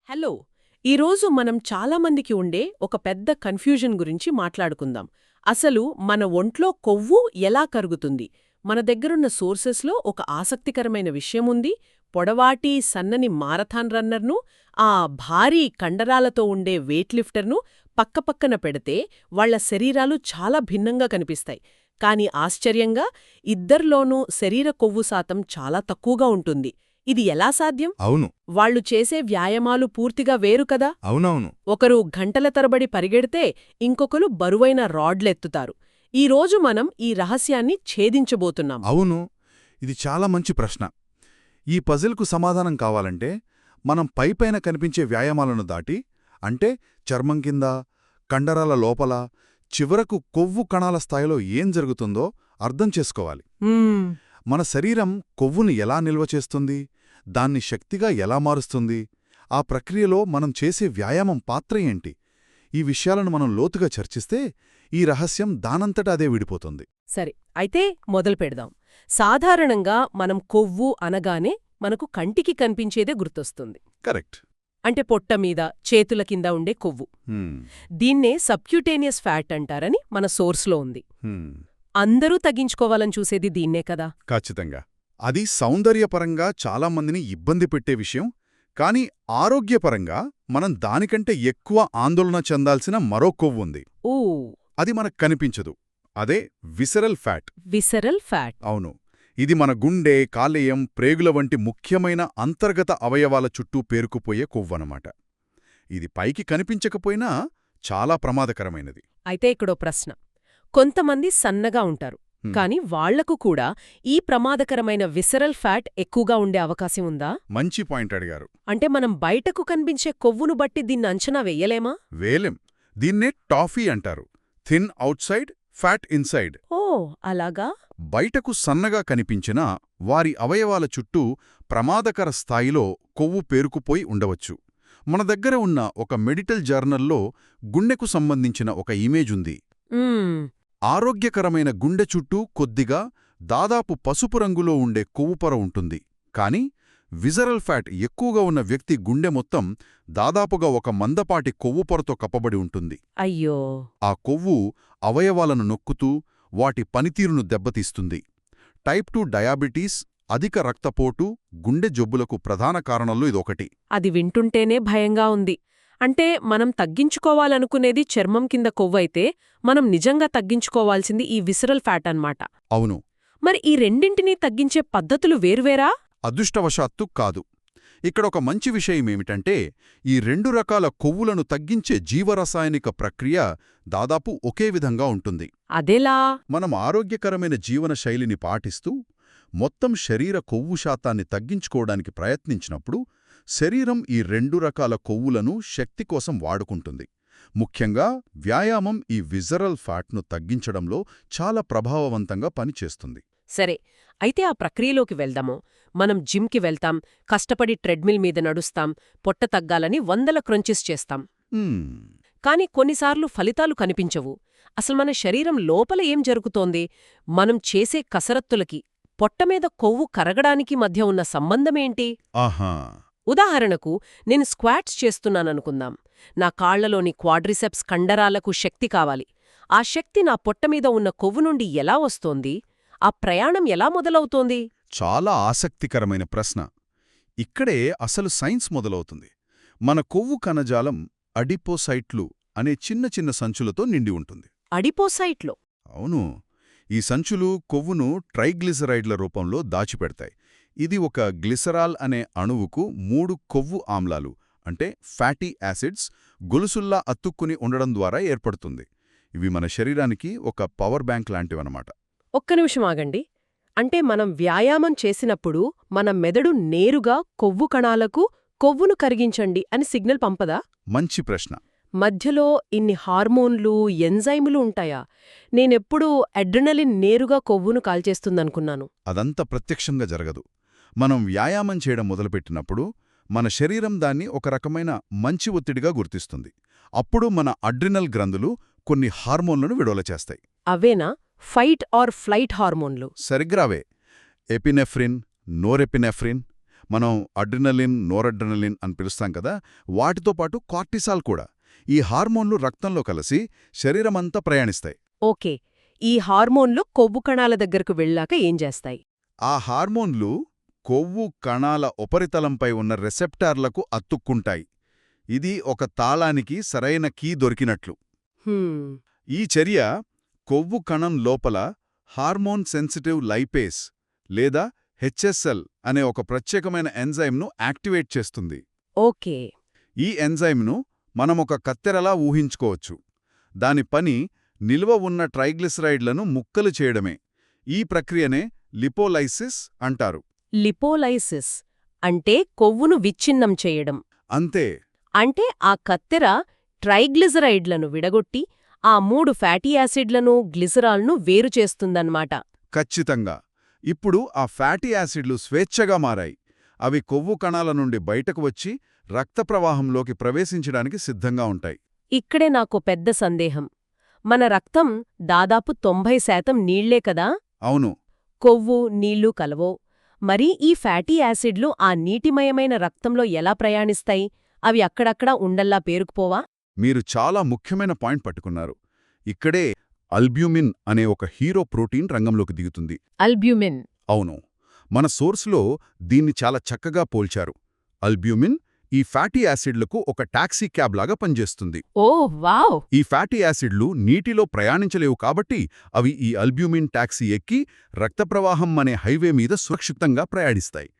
Hello. ఈరోజు మనం చాలామందికి ఉండే ఒక పెద్ద కన్ఫ్యూజన్ గురించి మాట్లాడుకుందాం. అసలు మన ఒంట్లో కొవ్వు ఎలా కరుగుతుంది? మన దగ్గరున్న సోర్సెస్లో ఒక ఆసక్తికరమైన విషయముంది. పొడవాటి సన్నని మారథాన్ రన్నర్ను, ఆ భారీ కండరాలతో ఉండే వెయిట్ లిఫ్టర్ను పక్కపక్కన పెడితే వాళ్ల శరీరాలు చాలా భిన్నంగా కనిపిస్తాయి. కాని ఆశ్చర్యంగా ఇద్దర్లోనూ శరీర కొవ్వు శాతం చాలా తక్కువగా ఉంటుంది. ఇది ఎలా సాధ్యం? అవును. వాళ్లు చేసే వ్యాయామాలు పూర్తిగా వేరు కదా. అవునవును. ఒకరు గంటల తరబడి పరిగెడితే ఇంకొకరు బరువైన రాడ్లెత్తుతారు. ఈరోజు మనం ఈ రహస్యాన్ని ఛేదించబోతున్నాం. అవును, ఇది చాలా మంచి ప్రశ్న. ఈ పజిల్కు సమాధానం కావాలంటే మనం పైపైన కనిపించే వ్యాయామాలను దాటి, అంటే చర్మం కింద, కండరాల లోపల, చివరకు కొవ్వు కణాల స్థాయిలో ఏం జరుగుతుందో అర్థం చేసుకోవాలి. మన శరీరం కొవ్వును ఎలా నిల్వ చేస్తుంది, దాన్ని శక్తిగా ఎలా మారుస్తుంది, ఆ ప్రక్రియలో మనం చేసే వ్యాయామం పాత్ర ఏంటి, ఈ విషయాలను మనం లోతుగా చర్చిస్తే ఈ రహస్యం దానంతట అదే విడిపోతుంది. సరే, అయితే మొదలు పెడదాం. సాధారణంగా మనం కొవ్వు అనగానే మనకు కంటికి కనిపించేదే గుర్తొస్తుంది. కరెక్ట్. అంటే పొట్టమీద, చేతుల కింద ఉండే కొవ్వు. దీన్నే సబ్క్యూటేనియస్ ఫ్యాట్ అంటారని మన సోర్స్లో ఉంది. అందరూ తగ్గించుకోవాలని చూసేది దీన్నే కదా. ఖచ్చితంగా. అది సౌందర్యపరంగా చాలామందిని ఇబ్బంది పెట్టే విషయం. కాని ఆరోగ్యపరంగా మనం దానికంటే ఎక్కువ ఆందోళన చెందాల్సిన మరో కొవ్వుంది. ఓ. అది మనకు కనిపించదు. అదే విసరల్ ఫ్యాట్. Visceral fat. అవును. ఇది మన గుండె, కాలేయం, ప్రేగుల వంటి ముఖ్యమైన అంతర్గత అవయవాల చుట్టూ పేరుకుపోయే కొవ్వనమాట. ఇది పైకి కనిపించకపోయినా చాలా ప్రమాదకరమైనది. అయితే ఇక్కడో ప్రశ్న. కొంతమంది సన్నగా ఉంటారు, కాని వాళ్లకు కూడా ఈ ప్రమాదకరమైన విసరల్ ఫ్యాట్ ఎక్కువగా ఉండే అవకాశం ఉందా? మంచి పాయింట్ అడిగారు. అంటే మనం బయటకు కనిపించే కొవ్వును బట్టి దీన్ని అంచనా వెయ్యలేమా? వేలెం. దీన్నే టాఫీ అంటారు. Thin outside, fat inside. ఓ, అలాగా. బయటకు సన్నగా కనిపించినా వారి అవయవాల చుట్టూ ప్రమాదకర స్థాయిలో కొవ్వు పేరుకుపోయి ఉండవచ్చు. మన దగ్గర ఉన్న ఒక మెడికల్ జర్నల్లో గుండెకు సంబంధించిన ఒక ఇమేజ్ ఉంది. ఆరోగ్యకరమైన గుండె చుట్టూ కొద్దిగా, దాదాపు పసుపు రంగులో ఉండే కొవ్వుపొర ఉంటుంది. కాని విజరల్ ఫ్యాట్ ఎక్కువగా ఉన్న వ్యక్తి గుండె మొత్తం దాదాపుగా ఒక మందపాటి కొవ్వుపొరతో కప్పబడి ఉంటుంది. అయ్యో. ఆ కొవ్వు అవయవాలను నొక్కుతూ వాటి పనితీరును దెబ్బతీస్తుంది. టైప్ 2 డయాబెటీస్, అధిక రక్తపోటు, గుండె జబ్బులకు ప్రధాన కారణాల్లో ఇదొకటి. అది వింటుంటేనే భయంగా ఉంది. అంటే మనం తగ్గించుకోవాలనుకునేది చర్మం కింద కొవ్వైతే మనం నిజంగా తగ్గించుకోవాల్సింది ఈ విసరల్ ఫ్యాట్ అన్నమాట. అవును. మరి ఈ రెండింటినీ తగ్గించే పద్ధతులు వేర్వేరా? అదృష్టవశాత్తు కాదు. ఇక్కడ ఒక మంచి విషయమేమిటంటే ఈ రెండు రకాల కొవ్వులను తగ్గించే జీవరసాయనిక ప్రక్రియ దాదాపు ఒకే విధంగా ఉంటుంది. అదెలా? మనం ఆరోగ్యకరమైన జీవన శైలిని పాటిస్తూ మొత్తం శరీర కొవ్వు శాతాన్ని తగ్గించుకోవడానికి ప్రయత్నించినప్పుడు శరీరం ఈ రెండు రకాల కొవ్వులను శక్తి కోసం వాడుకుంటుంది. ముఖ్యంగా వ్యాయామం ఈ విజరల్ ఫ్యాట్ను తగ్గించడంలో చాలా ప్రభావవంతంగా పనిచేస్తుంది. సరే, అయితే ఆ ప్రక్రియలోకి వెళ్దాము. మనం జిమ్కి వెళ్తాం, కష్టపడి ట్రెడ్మిల్ మీద నడుస్తాం, పొట్ట తగ్గాలని వందల క్రంచెస్ చేస్తాం. కాని కొన్నిసార్లు ఫలితాలు కనిపించవు. అసలు మన శరీరం లోపల ఏం జరుగుతోంది? మనం చేసే కసరత్తులకి, పొట్టమీద కొవ్వు కరగడానికి మధ్య ఉన్న సంబంధమేంటి? ఆహా. ఉదాహరణకు, నేను స్క్వాట్స్ చేస్తున్నాననుకుందాం. నా కాళ్లలోని క్వాడ్రిసెప్స్ కండరాలకు శక్తి కావాలి. ఆ శక్తి నా పొట్టమీద ఉన్న కొవ్వు నుండి ఎలా వస్తోంది? ఆ ప్రయాణం ఎలా మొదలవుతోంది? చాలా ఆసక్తికరమైన ప్రశ్న. ఇక్కడే అసలు సైన్స్ మొదలవుతుంది. మన కొవ్వు కణజాలం అడిపోసైట్లు అనే చిన్న చిన్న సంచులతో నిండి ఉంటుంది. అడిపోసైట్లు? అవును. ఈ సంచులు కొవ్వును ట్రైగ్లిసరైడ్ల రూపంలో దాచిపెడతాయి. ఇది ఒక గ్లిసరాల్ అనే అణువుకు 3 కొవ్వు ఆమ్లాలు, అంటే ఫ్యాటీ యాసిడ్స్, గొలుసుల్లా అతుక్కుని ఉండడం ద్వారా ఏర్పడుతుంది. ఇవి మన శరీరానికి ఒక పవర్ బ్యాంక్ లాంటివన్నమాట. ఒక్క నిమిషం ఆగండి. అంటే మనం వ్యాయామం చేసినప్పుడు మన మెదడు నేరుగా కొవ్వు కణాలకు కొవ్వును కరిగించండి అని సిగ్నల్ పంపదా? మంచి ప్రశ్న. మధ్యలో ఇన్ని హార్మోన్లు, ఎంజైములు ఉంటాయా? నేనెప్పుడూ అడ్రినలిన్ నేరుగా కొవ్వును కాల్చేస్తుందనుకున్నాను. అదంత ప్రత్యక్షంగా జరగదు. మనం వ్యాయామం చేయడం మొదలుపెట్టినప్పుడు మన శరీరం దాన్ని ఒక రకమైన మంచి ఒత్తిడిగా గుర్తిస్తుంది. అప్పుడు మన అడ్రినల్ గ్రంథులు కొన్ని హార్మోన్లను విడుదల చేస్తాయి. అవేనా ఫైట్ ఆర్ ఫ్లైట్ హార్మోన్లు? సరిగ్గా అవే. ఎపినెఫ్రిన్, నోరెపినెఫ్రిన్. మనం అడ్రినలిన్, నోరడ్రినలిన్ అని పిలుస్తాం కదా, వాటితో పాటు కార్టిసాల్ కూడా. ఈ హార్మోన్లు రక్తంలో కలిసి శరీరమంతా ప్రయాణిస్తాయి. ఓకే, ఈ హార్మోన్లు కొవ్వు కణాల దగ్గరకు వెళ్ళాక ఏం చేస్తాయి? ఆ హార్మోన్లు కొవ్వు కణాల ఉపరితలంపై ఉన్న రెసెప్టార్లకు అతుక్కుంటాయి. ఇది ఒక తాళానికి సరైన కీ దొరికినట్లు. హ్మ్, ఈ చర్య కొవ్వు కణం లోపల హార్మోన్ సెన్సిటివ్ లైపేస్ లేదా హెచ్ఎస్ఎల్ అనే ఒక ప్రత్యేకమైన ఎంజైమ్ను యాక్టివేట్ చేస్తుంది. ఓకే. ఈ ఎంజైమ్ను మనమొక కత్తెరలా ఊహించుకోవచ్చు. దాని పని నిల్వ ఉన్న ట్రైగ్లిసరైడ్లను ముక్కలు చేయడమే. ఈ ప్రక్రియనే లిపోలైసిస్ అంటారు. లిపోలైసిస్ అంటే కొవ్వును విచ్ఛిన్నం చేయడం. అంతే. అంటే ఆ కత్తెర ట్రైగ్లిజరైడ్లను విడగొట్టి ఆ 3 ఫ్యాటీ యాసిడ్లను, గ్లిసరాల్ను వేరు చేస్తుందన్నమాట. ఖచ్చితంగా. ఇప్పుడు ఆ ఫ్యాటీ యాసిడ్లు స్వేచ్ఛగా మారాయి. అవి కొవ్వు కణాల నుండి బయటకు వచ్చి రక్త ప్రవాహంలోకి ప్రవేశించడానికి సిద్ధంగా ఉంటాయి. ఇక్కడే నాకో పెద్ద సందేహం. మన రక్తం దాదాపు 90% నీళ్లే కదా? అవును. కొవ్వు, నీళ్లు కలవో. మరి ఈ ఫ్యాటీ యాసిడ్లు ఆ నీటిమయమైన రక్తంలో ఎలా ప్రయాణిస్తాయి? అవి అక్కడక్కడా ఉండల్లా పేరుకుపోవా? మీరు చాలా ముఖ్యమైన పాయింట్ పట్టుకున్నారు. ఇక్కడే అల్బ్యూమిన్ అనే ఒక హీరో ప్రోటీన్ రంగంలోకి దిగుతుంది. అల్బ్యూమిన్. అవును. మన సోర్స్లో దీన్ని చాలా చక్కగా పోల్చారు. అల్బ్యూమిన్ ఈ ఫ్యాటీ యాసిడ్లకు ఒక టాక్సీ క్యాబ్ లాగా పనిచేస్తుంది. ఓహ్ వావ్! ఈ ఫ్యాటీ యాసిడ్లు నీటిలో ప్రయాణించలేవు కాబట్టి అవి ఈ అల్బ్యూమిన్ టాక్సీ ఎక్కి రక్తప్రవాహం అనే హైవే మీద సురక్షితంగా ప్రయాణిస్తాయి.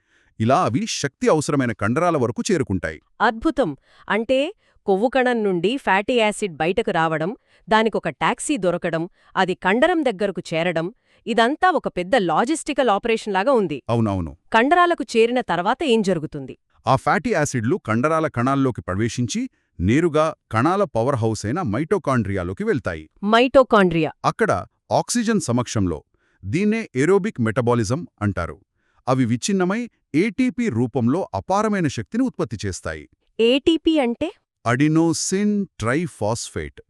ఇలా అవి శక్తి అవసరమైన కండరాల వరకు చేరుకుంటాయి. అద్భుతం. అంటే కొవ్వు కణం నుండి ఫ్యాటీ యాసిడ్ బయటకు రావడం, దానికొక టాక్సీ దొరకడం, అది కండరం దగ్గరకు చేరడం, ఇదంతా ఒక పెద్ద లాజిస్టికల్ ఆపరేషన్ లాగా ఉంది. అవునవును. కండరాలకు చేరిన తర్వాత ఏం జరుగుతుంది? ఆ ఫ్యాటీ యాసిడ్లు కండరాల కణాల్లోకి ప్రవేశించి నేరుగా కణాల పవర్ హౌస్ అయిన మైటోకాండ్రియాలోకి వెళ్తాయి. మైటోకాండ్రియా. అక్కడ ఆక్సిజన్ సమక్షంలో దీన్నే ఏరోబిక్ మెటబాలిజం అంటారు. అవి విచ్ఛిన్నమై ఏటీపీ రూపంలో అపారమైన శక్తిని ఉత్పత్తి చేస్తాయి. ఏటీపీ అంటే? Adenosine triphosphate.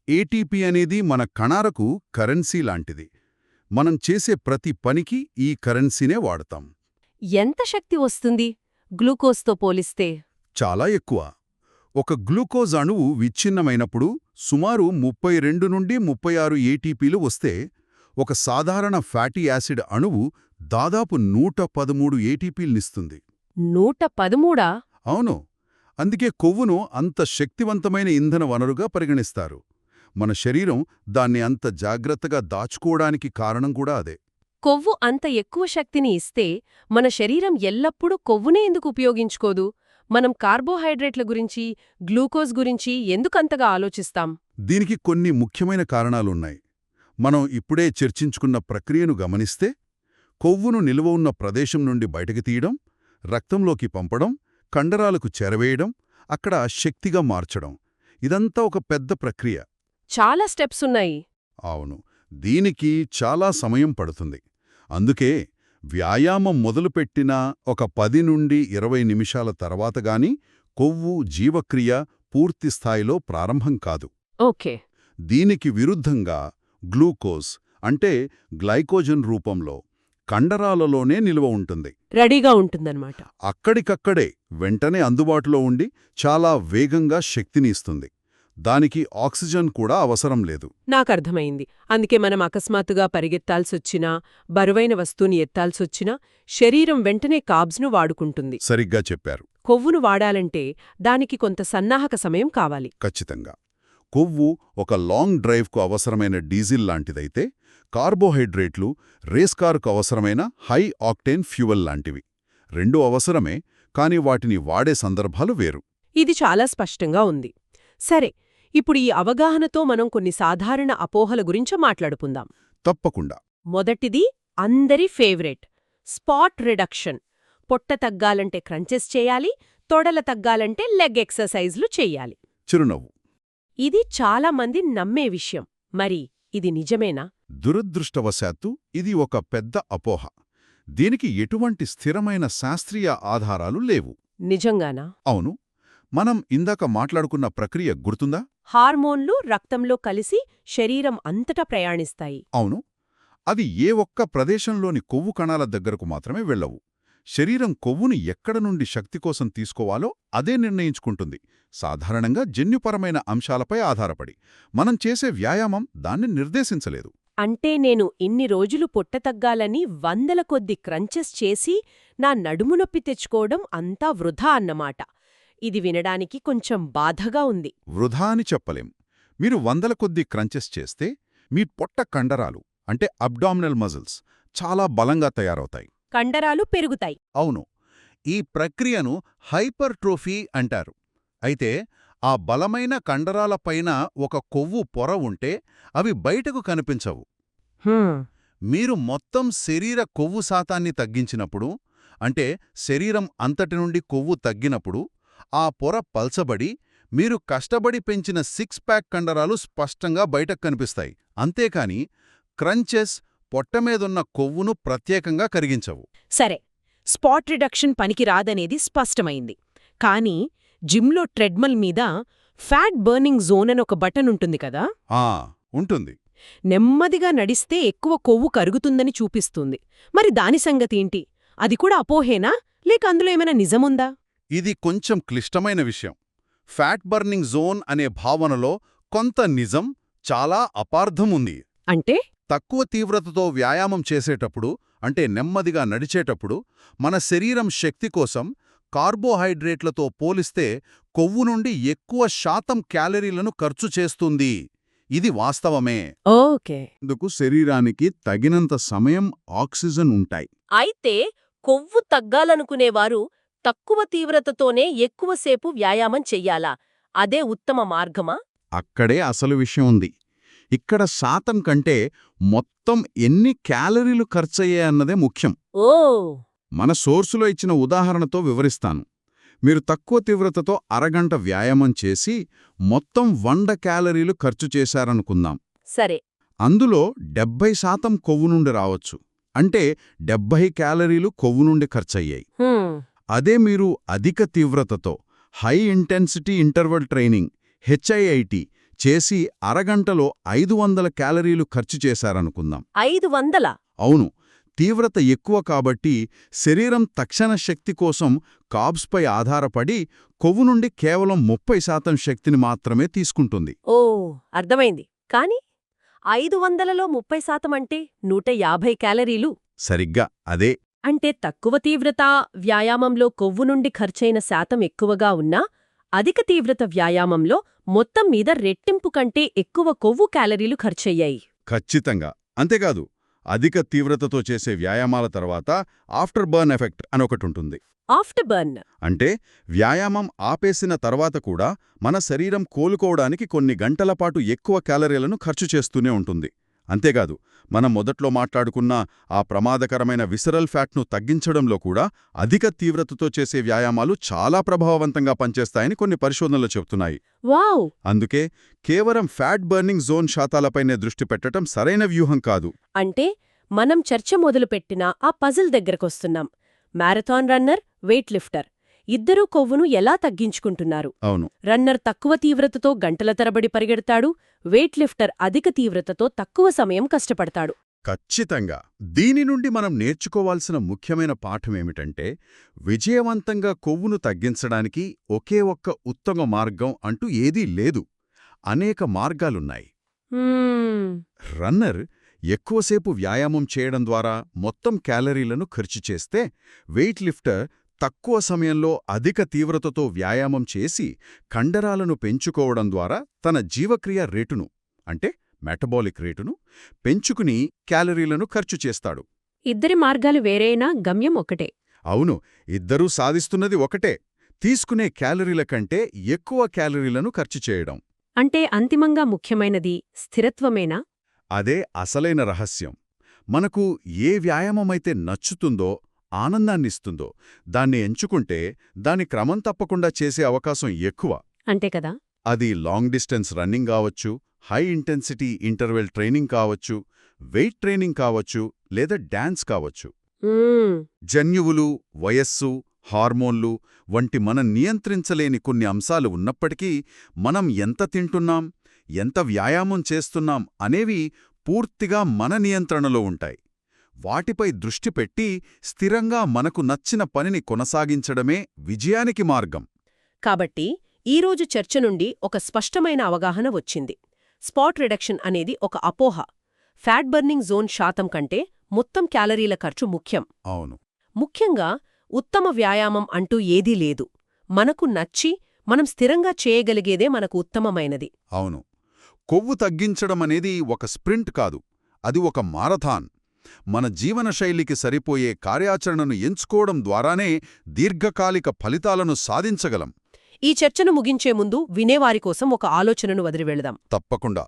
ఏటీపీ అనేది మన కణాలకు కరెన్సీ లాంటిది. మనం చేసే ప్రతి పనికి ఈ కరెన్సీనే వాడతాం. ఎంత శక్తి వస్తుంది గ్లూకోజ్తో పోలిస్తే? చాలా ఎక్కువ. ఒక గ్లూకోజ్ అణువు విచ్ఛిన్నమైనప్పుడు సుమారు 32 నుండి 36 ఏటీపీలు వస్తే, ఒక సాధారణ ఫ్యాటీ యాసిడ్ అణువు దాదాపు 113 ఏటీపీల్నిస్తుంది. 113? అవును. అందుకే కొవ్వును అంత శక్తివంతమైన ఇంధన వనరుగా పరిగణిస్తారు. మన శరీరం దాన్ని అంత జాగ్రత్తగా దాచుకోవడానికి కారణం కూడా అదే. కొవ్వు అంత ఎక్కువ శక్తిని ఇస్తే మన శరీరం ఎల్లప్పుడూ కొవ్వునే ఎందుకు ఉపయోగించుకోదు? మనం కార్బోహైడ్రేట్ల గురించి, గ్లూకోజ్ గురించి ఎందుకంతగా ఆలోచిస్తాం? దీనికి కొన్ని ముఖ్యమైన కారణాలున్నాయి. మనం ఇప్పుడే చర్చించుకున్న ప్రక్రియను గమనిస్తే, కొవ్వును నిల్వ ఉన్న ప్రదేశం నుండి బయటకు తీయడం, రక్తంలోకి పంపడం, కండరాలకు చేరవేయడం, అక్కడ శక్తిగా మార్చడం, ఇదంతా ఒక పెద్ద ప్రక్రియ. చాలా స్టెప్స్ ఉన్నాయి. అవును. దీనికి చాలా సమయం పడుతుంది. అందుకే వ్యాయామం మొదలుపెట్టిన ఒక 10 నుండి 20 నిమిషాల తర్వాతగాని కొవ్వు జీవక్రియ పూర్తిస్థాయిలో ప్రారంభం కాదు. ఓకే. దీనికి విరుద్ధంగా గ్లూకోజ్ అంటే గ్లైకోజన్ రూపంలో కండరాలలోనే నిల్వ ఉంటుంది. రెడీగా ఉంటుందన్నమాట. అక్కడికక్కడే వెంటనే అందుబాటులో ఉండి చాలా వేగంగా శక్తిని ఇస్తుంది. దానికి ఆక్సిజన్ కూడా అవసరం లేదు. నాకర్థమైంది. అందుకే మనం అకస్మాత్తుగా పరిగెత్తాల్సొచ్చినా, బరువైన వస్తువుని ఎత్తాల్సొచ్చినా శరీరం వెంటనే కార్బ్స్ను వాడుకుంటుంది. సరిగ్గా చెప్పారు. కొవ్వును వాడాలంటే దానికి కొంత సన్నాహక సమయం కావాలి. ఖచ్చితంగా. కొవ్వు ఒక లాంగ్ డ్రైవ్కు అవసరమైన డీజిల్ లాంటిదైతే, కార్బోహైడ్రేట్లు రేస్ కారుకు అవసరమైన హై ఆక్టేన్ ఫ్యూయల్ లాంటివి. రెండూ అవసరమే, కాని వాటిని వాడే సందర్భాలు వేరు. ఇది చాలా స్పష్టంగా ఉంది. సరే, ఇప్పుడు ఈ అవగాహనతో మనం కొన్ని సాధారణ అపోహల గురించి మాట్లాడుకుందాం. తప్పకుండా. మొదటిది అందరి ఫేవరెట్, స్పాట్ రిడక్షన్. పొట్ట తగ్గాలంటే క్రంచెస్ చేయాలి, తొడల తగ్గాలంటే లెగ్ ఎక్సర్సైజ్లు చెయ్యాలి. చిరునవ్వు. ఇది చాలా మంది నమ్మే విషయం. మరి ఇది నిజమేనా? దురదృష్టవశాత్తు ఇది ఒక పెద్ద అపోహ. దీనికి ఎటువంటి స్థిరమైన శాస్త్రీయ ఆధారాలు లేవు. నిజంగానా? అవును. మనం ఇందాక మాట్లాడుకున్న ప్రక్రియ గుర్తుందా? హార్మోన్లు రక్తంలో కలిసి శరీరం అంతటా ప్రయాణిస్తాయి. అవును. అవి ఏ ఒక్క ప్రదేశంలోని కొవ్వు కణాల దగ్గరకు మాత్రమే వెళ్ళవు. శరీరం కొవ్వును ఎక్కడ నుండి శక్తి కోసం తీసుకోవాలో అదే నిర్ణయించుకుంటుంది, సాధారణంగా జన్యుపరమైన అంశాలపై ఆధారపడి. మనం చేసే వ్యాయామం దాన్ని నిర్దేశించలేదు. అంటే నేను ఇన్ని రోజులు పొట్ట తగ్గాలని వందల కొద్ది క్రంచెస్ చేసి నా నడుము నొప్పి తెచ్చుకోవడం అంతా వృధా అన్నమాట. ఇది వినడానికి కొంచెం బాధగా ఉంది. వృధా అని చెప్పలేం. మీరు వందల కొద్ది క్రంచెస్ చేస్తే మీ పొట్ట కండరాలు అంటే అబ్డామినల్ మజిల్స్ చాలా బలంగా తయారవుతాయి. కండరాలు పెరుగుతాయి. అవును, ఈ ప్రక్రియను హైపర్ట్రోఫీ అంటారు. అయితే ఆ బలమైన కండరాలపైన ఒక కొవ్వు పొర ఉంటే అవి బయటకు కనిపించవు. మీరు మొత్తం శరీర కొవ్వు శాతాన్ని తగ్గించినప్పుడు, అంటే శరీరం అంతటి నుండి కొవ్వు తగ్గినప్పుడు, ఆ పొర పల్చబడి మీరు కష్టపడి పెంచిన సిక్స్ ప్యాక్ కండరాలు స్పష్టంగా బయటకు కనిపిస్తాయి. అంతేకాని క్రంచెస్ పొట్టమీదున్న కొవ్వును ప్రత్యేకంగా కరిగించవు. సరే, స్పాట్ రిడక్షన్ పనికిరాదనేది స్పష్టమైంది. కానీ జిమ్లో ట్రెడ్మిల్ మీద ఫ్యాట్ బర్నింగ్ జోన్ అని ఒక బటన్ ఉంటుంది కదా? ఉంటుంది. నెమ్మదిగా నడిస్తే ఎక్కువ కొవ్వు కరుగుతుందని చూపిస్తుంది. మరి దాని సంగతేంటి? అది కూడా అపోహేనా, లేక అందులో ఏమైనా నిజముందా? ఇది కొంచెం క్లిష్టమైన విషయం. ఫ్యాట్ బర్నింగ్ జోన్ అనే భావనలో కొంత నిజం, చాలా అపార్థం ఉంది. అంటే తక్కువ తీవ్రతతో వ్యాయామం చేసేటప్పుడు, అంటే నెమ్మదిగా నడిచేటప్పుడు, మన శరీరం శక్తి కోసం కార్బోహైడ్రేట్లతో పోలిస్తే కొవ్వు నుండి ఎక్కువ శాతం క్యాలరీలను ఖర్చు చేస్తుంది. ఇది వాస్తవమే. ఓకే. ఇందుకు శరీరానికి తగినంత సమయం, ఆక్సిజన్ ఉంటాయి. అయితే కొవ్వు తగ్గాలనుకునేవారు తక్కువ తీవ్రతతోనే ఎక్కువసేపు వ్యాయామం చెయ్యాలా? అదే ఉత్తమ మార్గమా? అక్కడే అసలు విషయం ఉంది. ఇక్కడ శాతం కంటే మొత్తం ఎన్ని క్యాలరీలు ఖర్చయ్యాయన్నదే ముఖ్యం. ఓ, మన సోర్సులో ఇచ్చిన ఉదాహరణతో వివరిస్తాను. మీరు తక్కువ తీవ్రతతో అరగంట వ్యాయామం చేసి మొత్తం 100 క్యాలరీలు ఖర్చు చేశారనుకుందాం. సరే. అందులో 70% కొవ్వు నుండి రావచ్చు. అంటే 70 క్యాలరీలు కొవ్వు నుండి ఖర్చయ్యాయి. అదే మీరు అధిక తీవ్రతతో high intensity interval training HIIT చేసి అరగంటలో 500 క్యాలరీలు ఖర్చు చేశారనుకుందాం. 500? అవును. తీవ్రత ఎక్కువ కాబట్టి శరీరం తక్షణ శక్తి కోసం కార్బ్స్పై ఆధారపడి కొవ్వు నుండి కేవలం 30% శక్తిని మాత్రమే తీసుకుంటుంది. ఓ, అర్థమైంది. కాని 500లో 30% అంటే 150 క్యాలరీలు. సరిగ్గా అదే. అంటే తక్కువ తీవ్రత వ్యాయామంలో కొవ్వు నుండి ఖర్చైన శాతం ఎక్కువగా ఉన్నా అధిక తీవ్రత వ్యాయామంలో మొత్తం మీద రెట్టింపు కంటే ఎక్కువ కొవ్వు క్యాలరీలు ఖర్చయ్యాయి. ఖచ్చితంగా. అంతేకాదు, అధిక తీవ్రతతో చేసే వ్యాయామాల తర్వాత ఆఫ్టర్ బర్న్ ఎఫెక్ట్ అనొకటుంటుంది. ఆఫ్టర్ బర్న్ అంటే వ్యాయామం ఆపేసిన తర్వాత కూడా మన శరీరం కోలుకోవడానికి కొన్ని గంటల పాటు ఎక్కువ క్యాలరీలను ఖర్చు చేస్తూనే ఉంటుంది. అంతేకాదు, మనం మొదట్లో మాట్లాడుకున్న ఆ ప్రమాదకరమైన విసరల్ ఫ్యాట్ను తగ్గించడంలో కూడా అధిక తీవ్రతతో చేసే వ్యాయామాలు చాలా ప్రభావవంతంగా పనిచేస్తాయని కొన్ని పరిశోధనలు చెబుతున్నాయి. వావ్! అందుకే కేవలం ఫ్యాట్ బర్నింగ్ జోన్ శాతాలపైనే దృష్టి పెట్టడం సరైన వ్యూహం కాదు. అంటే మనం చర్చ మొదలుపెట్టిన ఆ పజిల్ దగ్గరకొస్తున్నాం. మ్యారథాన్ రన్నర్, వెయిట్ లిఫ్టర్ ఇద్దరూ కొవ్వును ఎలా తగ్గించుకుంటున్నారు? అవును. రన్నర్ తక్కువ తీవ్రతతో గంటల తరబడి పరిగెడతాడు, వెయిట్ లిఫ్టర్ అధిక తీవ్రతతో తక్కువ సమయం కష్టపడతాడు. ఖచ్చితంగా. దీని నుండి మనం నేర్చుకోవాల్సిన ముఖ్యమైన పాఠమేమిటంటే, విజయవంతంగా కొవ్వును తగ్గించడానికి ఒకే ఒక్క ఉత్తమ మార్గం అంటూ ఏదీ లేదు. అనేక మార్గాలున్నాయి. రన్నర్ ఎక్కువసేపు వ్యాయామం చేయడం ద్వారా మొత్తం క్యాలరీలను ఖర్చు చేస్తే, వెయిట్ లిఫ్టర్ తక్కువ సమయంలో అధిక తీవ్రతతో వ్యాయామం చేసి కండరాలను పెంచుకోవడం ద్వారా తన జీవక్రియ రేటును, అంటే మెటబాలిక్ రేటును పెంచుకుని క్యాలరీలను ఖర్చు చేస్తాడు. ఇద్దరి మార్గాలు వేరైనా గమ్యం ఒకటే. అవును, ఇద్దరూ సాధిస్తున్నది ఒకటే: తీసుకునే క్యాలరీల కంటే ఎక్కువ క్యాలరీలను ఖర్చు చేయడం. అంటే అంతిమంగా ముఖ్యమైనది స్థిరత్వమేనా? అదే అసలైన రహస్యం. మనకు ఏ వ్యాయామమైతే నచ్చుతుందో, ఆనందాన్నిస్తుందో దాన్ని ఎంచుకుంటే దాని క్రమం తప్పకుండా చేసే అవకాశం ఎక్కువ. అంతే కదా. అది లాంగ్ డిస్టెన్స్ రన్నింగ్ కావచ్చు, హై ఇంటెన్సిటీ ఇంటర్వెల్ ట్రైనింగ్ కావచ్చు, వెయిట్ ట్రైనింగ్ కావచ్చు, లేదా డాన్స్ కావచ్చు. జన్యువులు, వయస్సు, హార్మోన్లు వంటి మనం నియంత్రించలేని కొన్ని అంశాలు ఉన్నప్పటికీ మనం ఎంత తింటున్నాం, ఎంత వ్యాయామం చేస్తున్నాం అనేవి పూర్తిగా మన నియంత్రణలో ఉంటాయి. వాటిపై దృష్టి పెట్టి స్థిరంగా మనకు నచ్చిన పనిని కొనసాగించడమే విజయానికి మార్గం. కాబట్టి ఈరోజు చర్చ నుండి ఒక స్పష్టమైన అవగాహన వచ్చింది. స్పాట్ రిడక్షన్ అనేది ఒక అపోహ. ఫ్యాట్ బర్నింగ్ జోన్ శాతం కంటే మొత్తం క్యాలరీల ఖర్చు ముఖ్యం. అవును. ముఖ్యంగా ఉత్తమ వ్యాయామం అంటూ ఏదీ లేదు. మనకు నచ్చి మనం స్థిరంగా చేయగలిగేదే మనకు ఉత్తమమైనది. అవును. కొవ్వు తగ్గించడమనేది ఒక స్ప్రింట్ కాదు, అది ఒక మారథాన్. మన జీవనశైలికి సరిపోయే కార్యాచరణను ఎంచుకోవడం ద్వారానే దీర్ఘకాలిక ఫలితాలను సాధించగలం. ఈ చర్చను ముగించే ముందు వినేవారి కోసం ఒక ఆలోచనను వదిలివెళదాం. తప్పకుండా.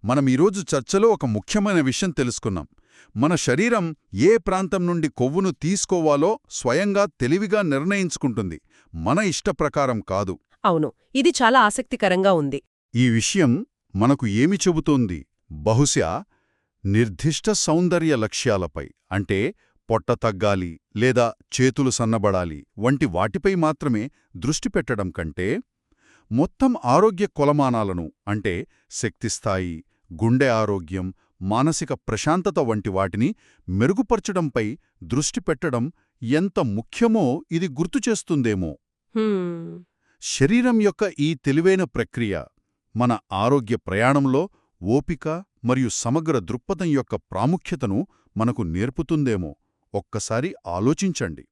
మనం ఈరోజు చర్చలో ఒక ముఖ్యమైన విషయం తెలుసుకున్నాం. మన శరీరం ఏ ప్రాంతం నుండి కొవ్వును తీసుకోవాలో స్వయంగా తెలివిగా నిర్ణయించుకుంటుంది, మన ఇష్టప్రకారం కాదు. అవును, ఇది చాలా ఆసక్తికరంగా ఉంది. ఈ విషయం మనకు ఏమి చెబుతోంది? బహుశా నిర్దిష్ట సౌందర్య లక్ష్యాలపై, అంటే పొట్ట తగ్గాలి లేదా చేతులు సన్నబడాలి వంటి వాటిపై మాత్రమే దృష్టి పెట్టడం కంటే, మొత్తం ఆరోగ్య కొలమానాలను, అంటే శక్తిస్థాయి, గుండె ఆరోగ్యం, మానసిక ప్రశాంతత వంటి వాటిని మెరుగుపర్చడంపై దృష్టి పెట్టడం ఎంత ముఖ్యమో ఇది గుర్తుచేస్తుందేమో. శరీరం యొక్క ఈ తెలివైన ప్రక్రియ మన ఆరోగ్య ప్రయాణంలో ఓపిక మరియు సమగ్ర దృక్పథం యొక్క ప్రాముఖ్యతను మనకు నేర్పుతుందేమో. ఒక్కసారి ఆలోచించండి.